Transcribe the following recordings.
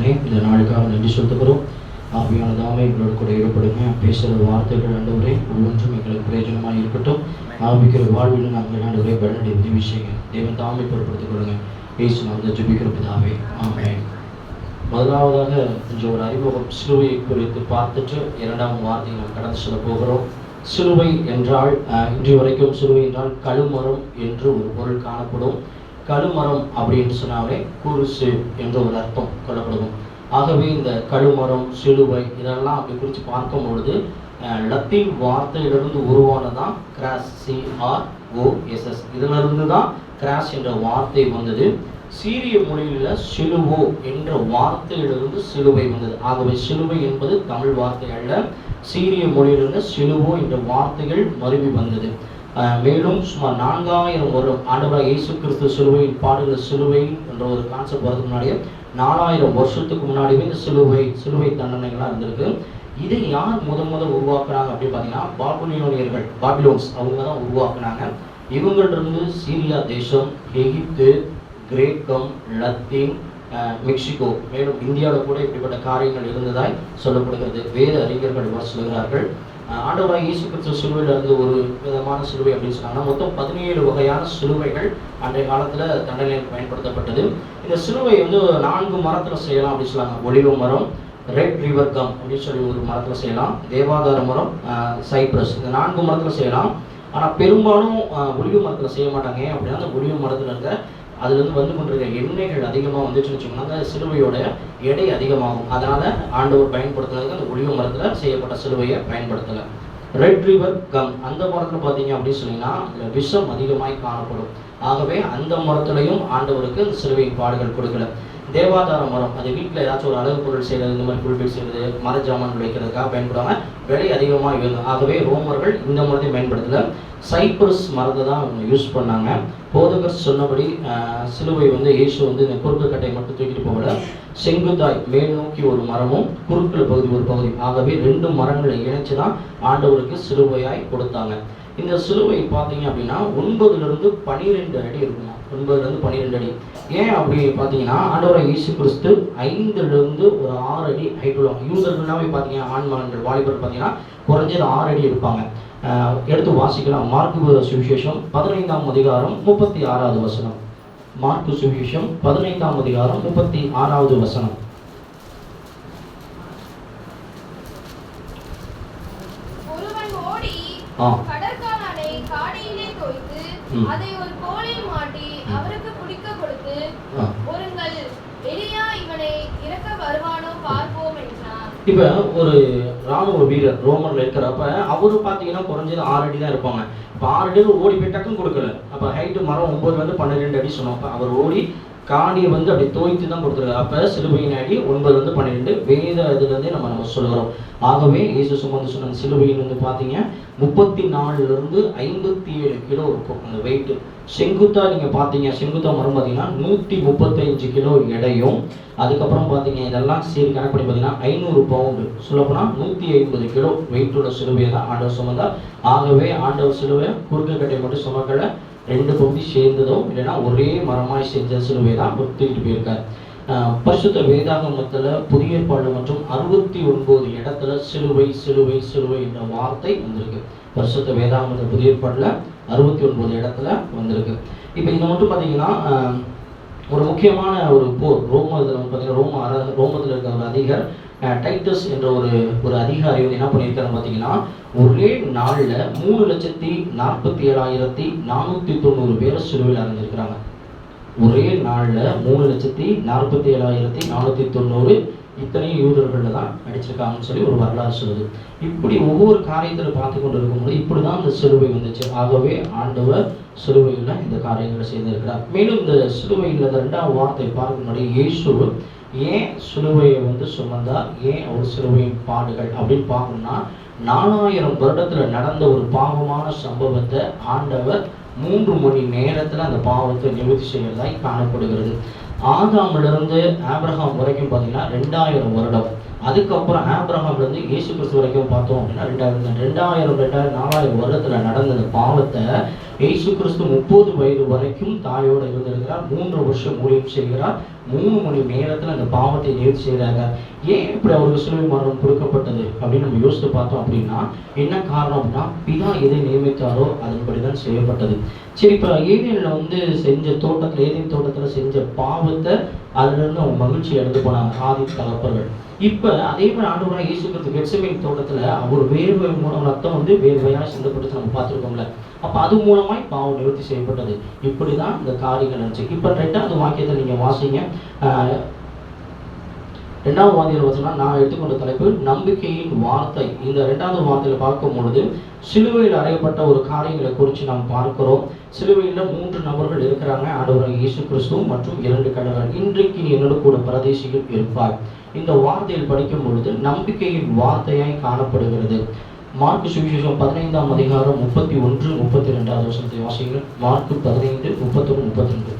தகப்பனே, இந்த நாளுக்காக நன்றி செலுத்துகிறோம். ஆவியான தாமே எங்களோட கூட ஈடுபடுங்க. பேசுகிற வார்த்தைகள் ஆண்டவரே ஒவ்வொன்றும் எங்களுக்கு பிரயோஜனமாக இருக்கட்டும். ஆவிக்கிற வாழ்வில் நாங்கள் ஆண்டவரே பலனடை உதவி செய்யுங்க. தேவன் தாமே பொருட்படுத்திக் கொள்ளுங்க. இயேசு நாமத்தில் ஜெபிக்கிற பிதாவே, ஆமென். முதலாவதாக கொஞ்சம் ஒரு அறிமுகம் சிலுவையை குறித்து பார்த்துட்டு இரண்டாம் வார்த்தையை நாம் கடந்து செல்ல போகிறோம். சிலுவை என்றால் இன்று வரைக்கும் சிலுவை என்றால் கழுமரம் என்று ஒரு பொருள் காணப்படும். கழுமரம் அப்படின்னு சொன்னாலே குருசு என்ற ஒரு அர்த்தம் கொள்ளப்படும். ஆகவே இந்த கழுமரம், சிலுவை இதெல்லாம் அப்படி குறித்து பார்க்கும் பொழுது லத்தீன் வார்த்தையிலிருந்து உருவானதான் கிராஸ், CROSS. இதிலிருந்து தான் கிராஸ் என்ற வார்த்தை வந்தது. சீரிய மொழியில் சிலுவோ என்ற வார்த்தையிலிருந்து சிலுவை வந்தது. ஆகவே சிலுவை என்பது தமிழ் வார்த்தை அல்ல, சீரிய மொழியிலிருந்து சிலுவோ என்ற வார்த்தைகள் மருவி வந்தது. மேலும் சுமார் 4000 வருடம் ஆண்டவராக இயேசு கிறிஸ்து சிலுவையின் பாடுகிற சிலுவை என்ற ஒரு கான்செப்ட் வரதுக்கு முன்னாடியே 4000 வருஷத்துக்கு முன்னாடியே இந்த சிலுவை தண்டனைகள்லாம் இருந்திருக்கு. இதை யார் முதல் உருவாக்குறாங்க அப்படின்னு பார்த்தீங்கன்னா பாபிலோன்ஸ் அவங்க தான் உருவாக்குனாங்க. இவங்களிருந்து சீரியா தேசம், எகிப்து, கிரேக்கம், லத்தீன், மெக்சிகோ, மேலும் இந்தியாவில் கூட இப்படிப்பட்ட காரியங்கள் இருந்ததாய் சொல்லப்படுகிறது. வேத அறிஞர்கள் இவர் சொல்கிறார்கள். ஆண்டவராக இயேசு கிறிஸ்து சிலுவையில் இருந்து ஒரு விதமான சிலுவை அப்படின்னு சொன்னாங்கன்னா மொத்தம் 17 வகையான சிலுவைகள் அன்றைய காலத்தில் தண்டனையில் பயன்படுத்தப்பட்டது. இந்த சிலுவை 4 மரத்தில் செய்யலாம் அப்படின்னு சொன்னாங்க. ஒலிவ மரம், ரெட் ரிவர் கம் அப்படின்னு சொல்லி ஒரு மரத்தில் செய்யலாம். தேவாதார மரம், சைப்ரஸ், இந்த 4 மரத்தில் செய்யலாம். ஆனால் பெரும்பாலும் ஒலிவ மரத்தில் செய்ய மாட்டாங்க. ஏன் அப்படின்னா அந்த ஒலிவ மரத்தில் இருக்க அதுலேருந்து வந்து கொண்டிருக்க எண்ணெய்கள் அதிகமாக வந்துச்சுன்னு வச்சுக்கோங்க, அந்த சிலுவையோட எடை அதிகமாகும். அதனால் ஆண்டவர் பயன்படுத்துனதுக்கு அந்த ஒலிவ மரத்தில் செய்யப்பட்ட சிலுவையை பயன்படுத்தலை. ரெட் ரிவர் கம் அந்த மரத்தில் பார்த்தீங்க அப்படின்னு சொன்னீங்கன்னா விஷம் அதிகமாய் காணப்படும். ஆகவே அந்த மரத்துலையும் ஆண்டவருக்கு அந்த சிலுவையின் பாடுகள் கொடுக்கல. தேவாதார மரம், அது வீட்டில் ஏதாச்சும் ஒரு அழகு பொருள் செய்கிறது, இந்த மாதிரி புல்பீட் செய்கிறது, மர ஜாமான் வைக்கிறதுக்காக பயன்படுவாங்க. விலை அதிகமாக இருக்கும். ஆகவே ரோமர்கள் இந்த மரத்தை பயன்படுத்தலை. சைப்ரஸ் மரத்தை தான் யூஸ் பண்ணாங்க. போதகர் சொன்னபடி சிலுவை இயேசு இந்த குறுக்கு கட்டையை மட்டும் தூக்கிட்டு போகல, செங்குத்தாய் மேல் நோக்கி ஒரு மரமும் குறுக்கில் பகுதி ஒரு பகுதி, ஆகவே 2 மரங்களை இணைச்சு தான் ஆண்டவருக்கு சிலுவையாய் கொடுத்தாங்க. இந்த சிலுவை பார்த்தீங்க அப்படின்னா 9லிருந்து 12 அடி இருக்குமா, 9லிருந்து 12 அடி. ஏன் அப்படி பார்த்தீங்கன்னா ஆண்டவராக இயேசு கிறிஸ்து 5லிருந்து ஒரு 6 அடி ஹைட் உள்ளவங்க. யூதர்கள்னாவே பார்த்தீங்கன்னா ஆண் மகன்கள் வாலிபர் பார்த்தீங்கன்னா குறைஞ்சது 6 அடி இருப்பாங்க. எடுத்து வாசிக்கலாம். மார்க்கு சுவிசேஷம் 15ஆம் அதிகாரம் 36வது வசனம். மார்க்கு சுவிசேஷம் 15ஆம் அதிகாரம் 36வது வசனம். ஒருவன் ஓடி கடற்காரனை காடியிலே தோய்த்து அதை ஒரு கோலில் மாட்டி அவருக்கு குடிக்க கொடுத்து, ஒருங்கள் எலியா இவனை இறக்க வருவானோ பார்ப்போம் என்றார். இப்ப ஒரு ராணுவ வீரர் ரோமன்ல இருக்கிறப்ப அவரு பாத்தீங்கன்னா குறைஞ்சது 6 அடி தான் இருப்பாங்க. இப்ப 6 அடி ஓடி போய் டக்குன்னு கொடுக்கல. அப்ப ஹைட்டு மரம் 9லிருந்து 12 அடி சொன்னோம். அப்ப அவர் ஓடி காடியை அப்படி தோய்த்து தான் கொடுத்துருக்காரு. அப்ப சிலுவையின் அடி 9லிருந்து 12 வேத இதுலேருந்தே நம்ம சொல்லுகிறோம். ஆகவே இயேசு சுமந்து சொன்ன சிலுவையின் பார்த்தீங்க 34லிருந்து 57 கிலோ இருக்கும் அந்த வெயிட். செங்குத்தா நீங்க பார்த்தீங்க, செங்குத்தா மரம் பார்த்தீங்கன்னா 135 கிலோ எடையும், அதுக்கப்புறம் பார்த்தீங்க இதெல்லாம் சரி கணக்கு பண்ணி பார்த்தீங்கன்னா 500 பவுண்டு, சொல்லப்போனால் 150 கிலோ வெயிட் உள்ள சிலுவையை தான் ஆண்டவர் சுமந்தார். ஆகவே ஆண்டவர் சிலுவை குறுக்கு கட்டை மட்டும் சுமக்கலை, 2 பகுதி சேர்ந்ததும் இல்லைன்னா ஒரே மரமாய் செஞ்ச சிலுவை தான் தூக்கிட்டு போயிருக்கார். பரிசுத்த வேதாகமத்தில் புதிய ஏற்பாடு மற்றும் 69 இடத்துல சிலுவை சிலுவை சிலுவை என்ற வார்த்தை வந்திருக்கு. பரிசுத்த வேதாகமத்தில் புதிய ஏற்பாட்டில் 69 இடத்துல வந்திருக்கு. இப்போ இது மட்டும் பார்த்தீங்கன்னா ஒரு முக்கியமான ஒரு போர் ரோமத்தில் பார்த்தீங்கன்னா ரோமத்தில் இருக்க ஒரு அதிகார் டைட்டஸ் என்ற ஒரு அதிகாரி என்ன பண்ணியிருக்காருன்னு பார்த்தீங்கன்னா ஒரே நாளில் 3,47,490 பேர் சிலுவையில் அடைஞ்சிருக்கிறாங்க. ஒரே நாளில் 3,47,490 இத்தனையும் யூதர்கள் தான் அடிச்சிருக்காங்கன்னு சொல்லி ஒரு வரலாறு சொல்லுது. இப்படி ஒவ்வொரு காரியத்தில் பார்த்து கொண்டு இருக்கும்போது இப்படி தான் இந்த சிலுவை வந்துச்சு. ஆகவே ஆண்டவர் சிலுவையில் இந்த காரியங்களை செய்திருக்கிறார். மேலும் இந்த சிலுவையில் 2ஆம் வார்த்தை பார்க்க முன்னாடி இயேசு ஏன் சிலுவையை சுமந்தார், ஏன் அவர் சிலுவையின் பாடுகள் அப்படின்னு பார்க்கணும்னா 4000 வருடத்தில் நடந்த ஒரு பாவமான சம்பவத்தை ஆண்டவர் 3 மணி நேரத்தில் அந்த பாவத்தை நிவர்த்தி செய்வதாய் காணப்படுகிறது. ஆதாமிலிருந்து ஆபிரகாம் வரைக்கும் பார்த்தீங்கன்னா 2000 வருடம். அதுக்கப்புறம் ஆபிரகாம்லேருந்து இயேசு கிறிஸ்து வரைக்கும் பார்த்தோம் அப்படின்னா 2000 4000 வருடத்தில் நடந்த பாவத்தை இயேசு கிறிஸ்து 30 வயது வரைக்கும் தாயோடு இருந்திருக்கிறார். 3 வருஷம் ஊழியம் செய்கிறார். 3 மணி நேரத்தில் அந்த பாவத்தை நிவர்த்தி செய்கிறாங்க. ஏன் இப்படி அவருக்கு சிலுவை மரணம் கொடுக்கப்பட்டது அப்படின்னு நம்ம யோசித்து பார்த்தோம் அப்படின்னா என்ன காரணம் அப்படின்னா, பிதா எதை நியமித்தாரோ அதன்படிதான் செய்யப்பட்டது. சரி, இப்போ ஏதேனில் செஞ்ச தோட்டத்தில், ஏதேன் தோட்டத்தில் செஞ்ச பாவத்தை அதிலிருந்து அவங்க மகிழ்ச்சி இழந்து போனாங்க ஆதி தகப்பர்கள். இப்போ அதே மாதிரி ஆண்டவராக இயேசு கிறிஸ்து கெத்செமனே தோட்டத்தில் அவர் வேர்வை மூலம் ரத்தம் வேர்வையாக சிந்தப்பட்டு நம்ம பார்த்துருக்கோம்ல. அப்போ அது மூலமாய் பாவம் நிவர்த்தி செய்யப்பட்டது. இப்படி தான் இந்த காரியங்கள் நினச்சி. இப்போ 2வது வாக்கியத்தை நீங்கள் வாசிங்க. 2வது வார்த்தையில் பார்த்தீங்கன்னா, நான் எடுத்துக்கொண்ட தலைப்பு நம்பிக்கையின் வார்த்தை. இந்த 2வது வார்த்தையில் பார்க்கும் பொழுது சிலுவையில் அறையப்பட்ட ஒரு காரியங்களை குறித்து நாம் பார்க்கிறோம். சிலுவையில் 3 நபர்கள் இருக்கிறாங்க, ஆண்டவராக இயேசு கிறிஸ்து மற்றும் 2 கடவுள். இன்றைக்கு நீ என்னோட கூட பரதேசிகள் இருப்பாய். இந்த வார்த்தையில் படிக்கும் பொழுது நம்பிக்கையின் வார்த்தையாய் காணப்படுகிறது. மார்க்கு சுவிசேஷம் 15ஆம் அதிகாரம் 31, 32வது வசனத்தை வாசிங்கள். மார்க்கு 15, 31, 32.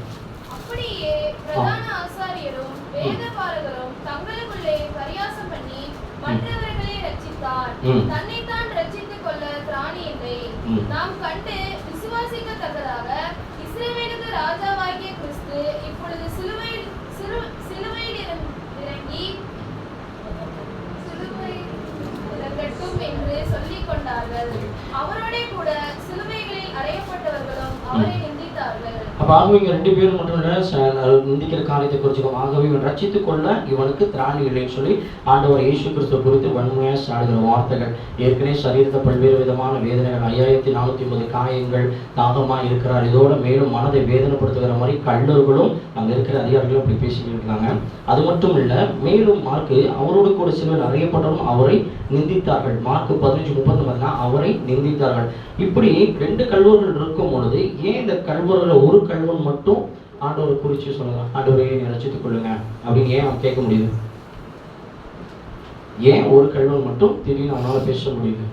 அப்படியே பிரதான ஆசாரியரும் வேதபாரகரும் தங்களுக்குள்ளே பரியாசம் பண்ணி மற்றவர்களை ரட்சித்தார். தன்னைத்தான் ரட்சித்துக் கொள்ள திராணி இல்லை. நாம் கண்டு விசுவாசிக்கத்தக்கதாக இஸ்ரவேலுக்கு ராஜாவாகிய கிறிஸ்து இப்பொழுது சிலுவையில் இறங்கி இறங்கட்டும் என்று சொல்லிக் கொண்டார்கள். அவரோட கூட சிலுவைகளில் அறையப்பட்டவர்களும் அவரை நிந்தித்தார்கள். அப்ப ஆகவே இங்க 2 பேரும் மட்டும் நிந்திக்கிற காரியத்தை குறிச்சுக்கோம். ஆகவே இவன் ரட்சித்துக் கொள்ள இவனுக்கு திராணி இல்லைன்னு சொல்லி ஆண்டவர் இயேசு கிறிஸ்துவ குறித்து வன்மையா சாடுகிற வார்த்தைகள். ஏற்கனவே சரீரத்தை பல்வேறு விதமான வேதனைகள், 5450 காயங்கள், தாகமா இருக்கிறார். இதோட மேலும் மனதை வேதனைப்படுத்துகிற மாதிரி கல்லூர்களும் அங்க இருக்கிற அதிகாரிகளும் அப்படி பேசிட்டு இருக்காங்க. அது மட்டும் இல்ல, மேலும் மார்க்கு அவரோடு கூட சிலர் அறியப்பட்டவரும் அவரை நிந்தித்தார்கள். மார்க்கு 15:30 அவரை நிந்தித்தார்கள். இப்படி 2 கல்வர்கள் இருக்கும் பொழுது ஏன் இந்த கல்வர்களை ஒரு கல்வன் மட்டும் ஆண்டவரை குறித்து சொல்லலாம், ஆண்டவரை ரட்சித்துக் கொள்ளுங்க அப்படின்னு ஏன் அவன் கேட்க முடியுது? ஏன் ஒரு கல்வன் மட்டும் திடீர்னு அவனால பேச முடியுது?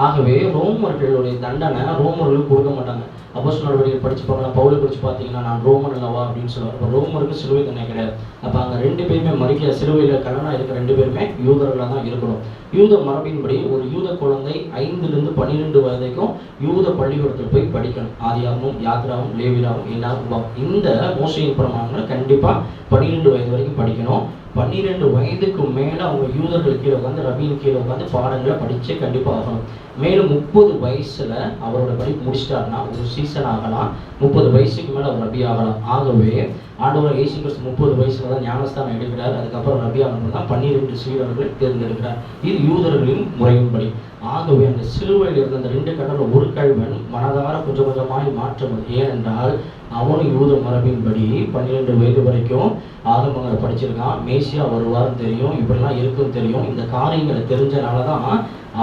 ஆகவே ரோமர்களுடைய தண்டனை ரோமர்களுக்கு கொடுக்க மாட்டாங்க. அப்போஸ்தலர் நடவடிக்கைகள் படிச்சு பார்க்கலாம். பவுலை படிச்சு பார்த்தீங்கன்னா, நான் ரோமன் அல்லவா அப்படின்னு சொல்லுவார். அப்போ ரோமருக்கு சிலுவை தண்டனை கிடையாது. அப்போ அங்கே 2 பேருமே மறிக்கிற சிலுவையில் கல்லணா இருக்கிற 2 பேருமே யூதர்களாக தான் இருக்கணும். யூத மரபின்படி ஒரு யூத குழந்தை 5லிருந்து 12 வயதைக்கும் யூத பள்ளிக்கூடத்தில் போய் படிக்கணும். ஆதியாகமும், யாத்ராவும், லேவியராவும் எல்லாரும் இந்த மோசையின் பிரமாணங்கள் கண்டிப்பாக 12 வயது வரைக்கும் படிக்கணும். 12 வயதுக்கு மேலே அவங்க யூதர்கள் கீழே உட்காந்து, ரபியின் கீழே உட்காந்து பாடங்களை படிச்சே கண்டிப்பாக ஆகணும். மேலும் 30 வயசுல அவரோட படிப்பு முடிச்சிட்டாருன்னா ஒரு சீசன் ஆகலாம். 30 வயசுக்கு மேலே அவர் ரபி ஆகலாம். ஆகவே ஆண்டவர் இயேசு கிறிஸ்து 30 வயசுல தான் ஞானஸ்தானம் எடுக்கிறார். அதுக்கப்புறம் ரபி ஆகணும் தான் 12 சீடர்கள் தேர்ந்தெடுக்கிறார். இது யூதர்களின் முறையின்படி. ஆகவே அந்த சிலுவையில் இருந்த அந்த 2 கடவுள் ஒரு கல்வன் மனதார கொஞ்சம் கொஞ்சமாய் மாற்றுவது. ஏனென்றால் அவனும் யூத மரபின்படி 12 வயது வரைக்கும் ஆகமங்களை படிச்சிருக்கான். மேசியா வருவார்னு தெரியும், இப்படிலாம் இருக்குன்னு தெரியும். இந்த காரியங்களை தெரிஞ்சனால தான்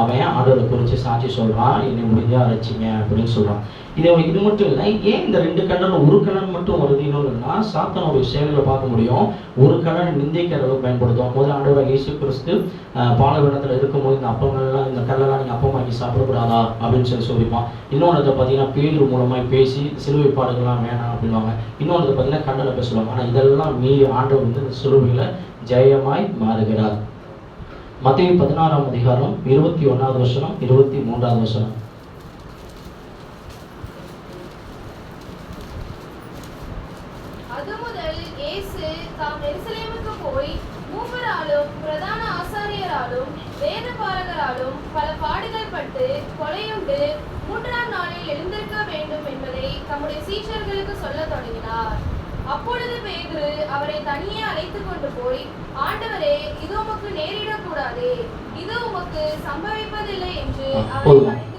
அவன் ஆண்டவரை குறித்து சாட்சி சொல்றான், என்னை முடிஞ்சா அரைச்சிங்க அப்படின்னு சொல்றான். இது மட்டும் இல்லை, ஏன் இந்த 2 கல்லன் ஒரு கல்லன் மட்டும் வருதுன்னா சாத்தானுடைய செயல்களை பார்க்க முடியும். ஒரு கல்லன் நிந்திக்கிறத பயன்படுத்தும். முதல்ல ஆண்டவர் இயேசு கிறிஸ்து பாலைவனத்தில் இருக்கும்போது இந்த அப்பங்கள்லாம், இந்த கல்லெல்லாம் நீங்கள் அப்பம் வாங்கி சாப்பிடக்கூடாதா அப்படின்னு சொல்லிப்பான். இன்னொன்று பார்த்தீங்கன்னா பேரு மூலமாக பேசி சிலுவை பாடுகள்லாம் வேணாம் அப்படின்வாங்க. இன்னொன்று பார்த்தீங்கன்னா கண்டனை பேசுவாங்க. ஆனால் இதெல்லாம் மீறி ஆண்டவர் இந்த சிலுவையில் ஜெயமாய் மாறுகிறார். மத்தேயு 16ஆம் அதிகாரம் 21வது வசனம், 23வது வசனம். அதுமுதல் இயேசு தாம் எருசலேமுக்கு போய் மூப்பராலும் பிரதான ஆசாரியராலும் வேதபாரகராலும் பல பாடுகள் பட்டு கொலையுண்டு 3ஆம் நாளில் எழுந்திருக்க வேண்டும் என்பதை தம்முடைய சீஷர்களுக்கு சொல்லத் தொடங்கினார். அப்பொழுது பேதுரு அவரை தனியே அழைத்துக் கொண்டு போய், ஆண்டவரே, இது உமக்கு நேரிடக்கூடாதே, இது உமக்கு சம்பவிப்பதில்லை என்று அவரை அழைத்துக் கொண்டார்.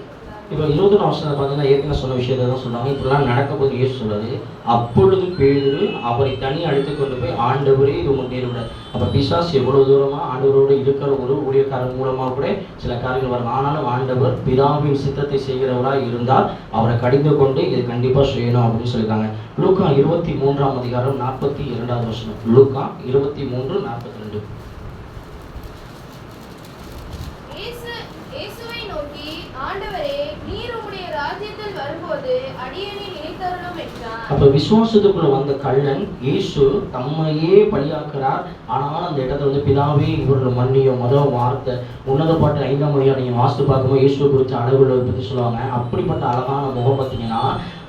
இப்போ 20ஆம் வசனத்தை பார்த்தீங்கன்னா ஏற்கனவே சொன்ன விஷயத்தை தான் சொன்னாங்க. இப்படிலாம் நடக்கும்போது இயேசு சொல்றாரு, அப்பொழுது பேதுரு அவரை தனியே அழைத்துக் கொண்டு போய், ஆண்டவரே இது உமக்கு நேரிடாது. அப்போ பிசாசு எவ்வளவு தூரமா ஆண்டவரோடு இருக்கிற ஒரு ஊழியக்காரன் மூலமாக கூட சில காரியங்கள் வரும். ஆனாலும் ஆண்டவர் பிதாவின் சித்தத்தை செய்கிறவராக இருந்தால் அவரை கடிந்து கொண்டு இது கண்டிப்பாக செய்யணும் அப்படின்னு சொல்லியிருக்காங்க. லூக்கா 23ஆம் அதிகாரம் 42வது வசனம். லூக்கா 23:42. இயேசுவை நோக்கி, ஆண்டவரே, நீர் உம்முடைய ராஜ்யத்தில் வரும்போது அடியேனை நினைத்தருளும் என்றான். அப்ப விசுவாசத்துக்குள்ள வந்த கள்ளன் இயேசு தம்மையே பலியாக்குறார். ஆனால் அந்த இடத்துல வந்து பிதாவே இவர்கள் மன்னியும் முதல் வார்த்தை உன்னத பாட்டு 5ஆம் அதிகாரம் நீங்க வாசித்து பார்க்கும்போது இயேசுவை குறித்த அளவுகளை பற்றி சொல்லுவாங்க. அப்படிப்பட்ட அழகான முகம் பார்த்தீங்கன்னா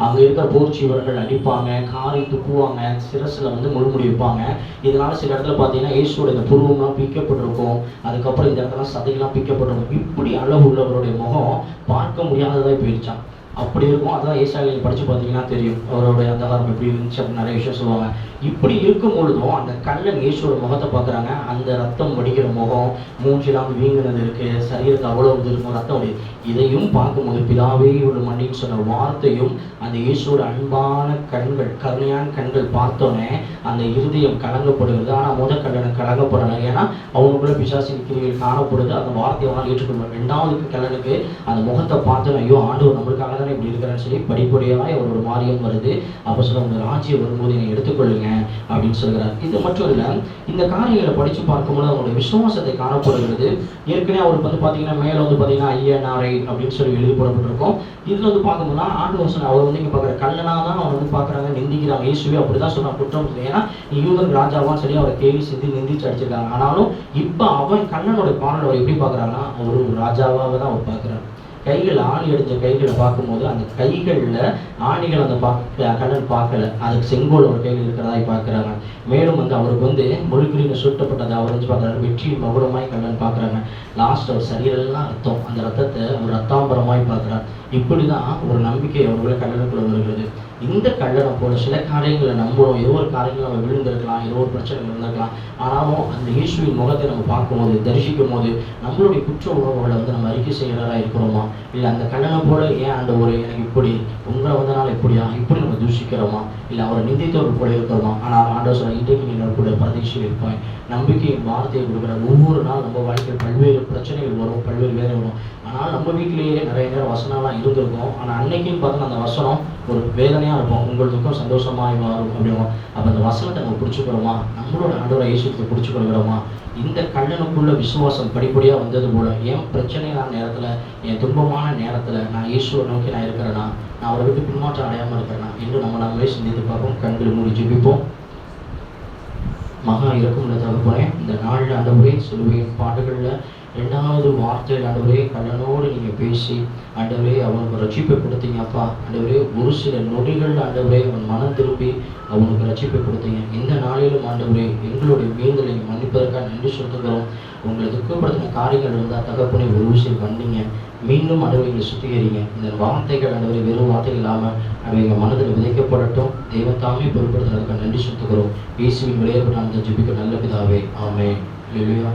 அங்க இருக்கிற போர்ச்சுவர்கள் அடிப்பாங்க, காரி துப்புவாங்க, சிரசுல வந்து முள்முடி வைப்பாங்க. இதனால சில இடத்துல பார்த்தீங்கன்னா இயேசுவோட இந்த புருவம்லாம் பிக்கப்பட்டிருக்கும், அதுக்கப்புறம் இந்த இடத்துல சதையெல்லாம் பிக்கப்பட்டிருக்கும். இப்படி அளவு உள்ளவருடைய முகம் பார்க்க முடியாததாக போயிடுச்சான். அப்படி இருக்கும். அதான் ஏசாயாவில் படித்து பார்த்தீங்கன்னா தெரியும் அவருடைய அந்தகாரம் எப்படி இருந்துச்சு அப்படின்னு நிறைய விஷயம் சொல்லுவாங்க. இப்படி இருக்கும் பொழுதும் அந்த கள்ளன் இயேசுவோட முகத்தை பார்க்குறாங்க. அந்த ரத்தம் வடிக்கிற முகம், மூஞ்சிலாம் வீங்கினது இருக்கு, சரீரத்தை அவ்வளோ இது இருக்கும், ரத்தம் வடி. இதையும் பார்க்கும்போது பிதாவே ஒரு மன்னின்னு சொன்ன வார்த்தையும் அந்த இயேசுவோட அன்பான கண்கள், கருணையான கண்கள் பார்த்தோன்னே அந்த இருதயம் கலங்கப்படுகிறது. ஆனால் முதல் கல்லனுக்கு கலங்கப்படலை. ஏன்னா அவங்களுக்குள்ள பிசாசின் கிரிகள் காணப்படுது. அந்த வார்த்தையை அவனால் ஏற்றுக்கொள்வார். 2வது கல்லனுக்கு அந்த முகத்தை பார்த்தோன்னே ஐயோ ஆண்டவர் நம்மளுக்காக இப்படி இருக்கிறேன்னு சொல்லி படிப்படியாக அவரோட மாரியம் வருது. அப்போ சொல்ல உங்க ராஜ்யம் வரும்போது என்னை எடுத்துக்கொள்ளுங்க அப்படின்னு சொல்கிறார். இது மட்டும் இல்லை, இந்த காரியங்களை படித்து பார்க்கும்போது அவங்களுடைய விசுவாசத்தை காணப்படுகிறது. ஏற்கனவே அவருக்கு வந்து பார்த்தீங்கன்னா மேலே வந்து பார்த்தீங்கன்னா ஐயனாரை அப்படின்னு சொல்லி எழுதி போடப்பட்டிருக்கும். இதில் வந்து பார்க்கும்போதுனா ஆண்டவர் சொன்ன அவர் வந்து இங்கே பார்க்குற கல்லனாக தான் அவர் வந்து பார்க்குறாங்க, நிந்திக்கிறாங்க. இயேசுவே அப்படி தான் சொன்னார், குற்றம். ஏன்னா யூதன் ராஜாவான்னு சொல்லி அவரை கேள்வி செஞ்சு நிந்திச்சு அடிச்சிருக்காங்க. ஆனாலும் இப்போ அவன் கண்ணனோட பார்வையில் அவர் எப்படி பார்க்குறாங்கன்னா அவர் ஒரு ராஜாவாக தான் அவர் பார்க்குறாரு. கைகள் ஆணி அடித்த கைகளை பார்க்கும்போது அந்த கைகளில் ஆணிகள் அந்த கண்ணன் பார்க்கல, அதுக்கு செங்கோல் ஒரு கையில் இருக்கிறதா பார்க்குறாங்க. மேலும் வந்து அவருக்கு வந்து முழுக்கிரின்னு சுட்டப்பட்டதை அவர் வந்து பார்க்குறாரு. வெற்றியின் மகுடமாய் கண்ணன் பார்க்குறாங்க. லாஸ்ட் அவர் சரீரெல்லாம் ரத்தம், அந்த ரத்தத்தை அவர் ரத்தாம்பரமாய் பார்க்குறார். இப்படி தான் ஒரு நம்பிக்கை அவர்களை கண்ணனுக்குள்ள வருகிறது. இந்த கல்லனை போல சில காரியங்களை நம்புகிறோம், ஏதோ ஒரு காரியங்கள் நம்ம விழுந்திருக்கலாம், ஏதோ ஒரு பிரச்சனை இருந்திருக்கலாம். ஆனாலும் அந்த இயேசுவின் முகத்தை நம்ம பார்க்கும்போது, தரிசிக்கும் போது நம்மளுடைய குற்ற உணர்வுகளை வந்து நம்ம அறிக்கை செய்கிறதா இருக்கிறோமா? இல்லை அந்த கல்லனை போல ஏன் ஆண்டவரே எனக்கு இப்படி, உங்களை வந்தனால இப்படியா, இப்படி நம்ம தூஷிக்கிறோமா? இல்லை அவரை நிந்தித்தவர்கள் போல இருக்கிறோமா? ஆனால் ஆண்டவர் சொல்ல இன்றைக்கு நீங்கள் கூட பரதேசியில் இருப்பாய். நம்பிக்கையின் வார்த்தையை கொடுக்குற ஒவ்வொரு நாள் நம்ம வாழ்க்கையில் பல்வேறு பிரச்சனைகள் வரும், பல்வேறு வேலை வரும். ஆனால் நம்ம வீட்டிலேயே நிறைய நேரம் வசனம்லாம் இருந்திருக்கும். ஆனால் அன்னைக்குன்னு பார்த்தோன்னா அந்த வசனம் ஒரு வேதனையாக இருக்கும், உங்களுக்கும் சந்தோஷமாக மாறும் அப்படின்னா. அப்போ அந்த வசனத்தை நம்ம பிடிச்சிக்கிறோமா? நம்மளோட ஆண்டவரை இயேசுவை பிடிச்சி கொடுக்குறோமா? இந்த கல்லனுக்குள்ள விசுவாசம் படிப்படியாக வந்தது போல என் பிரச்சனையான நேரத்தில், என் துன்பமான நேரத்தில் நான் இயேசுவை நோக்கி நான் இருக்கிறேன்னா, நான் அவரை விட்டு பின்மாற்றம் அடையாமல் இருக்கிறேன்னா என்று நம்மளே சிந்தித்து பார்ப்போம். கண்கள் மூடி ஜெபிப்போம். மகா இறக்கும் தகப்பனே, இந்த நாளில் ஆண்டவரே சிலுவையின் பாடுகளில் 2வது வார்த்தையில் ஆண்டவரே கண்ணனோடு நீங்கள் பேசி ஆண்டவரே அவனுக்கு ரட்சிப்பை கொடுத்தீங்க. அப்பா ஆண்டவரே ஒரு சில நொடிகள் ஆண்டவரே அவன் மனம் திரும்பி அவனுக்கு ரட்சிப்பை கொடுத்தீங்க. இந்த நாளிலும் ஆண்டவரே எங்களுடைய மீன்களை மன்னிப்பதற்காக நன்றி சொல்லுகிறோம். உங்களை துக்கப்படுத்தின காரியங்கள் இருந்தால் தகப்பனை ஒரு விஷயம் பண்ணீங்க, மீண்டும் ஆண்டவரை சுத்திகரிங்க. இந்த வார்த்தைகள் ஆண்டவரை வெறும் வார்த்தைகள் இல்லாமல் அவங்க மனதில் விதைக்கப்படட்டும். தெய்வத்தாமே பொருட்படுத்துறதுக்காக நன்றி சொல்லுகிறோம். இயேசுவின் விளையாட்டு நான் ஜெபிக்க நல்ல பிதாவே, ஆமென். அல்லேலூயா.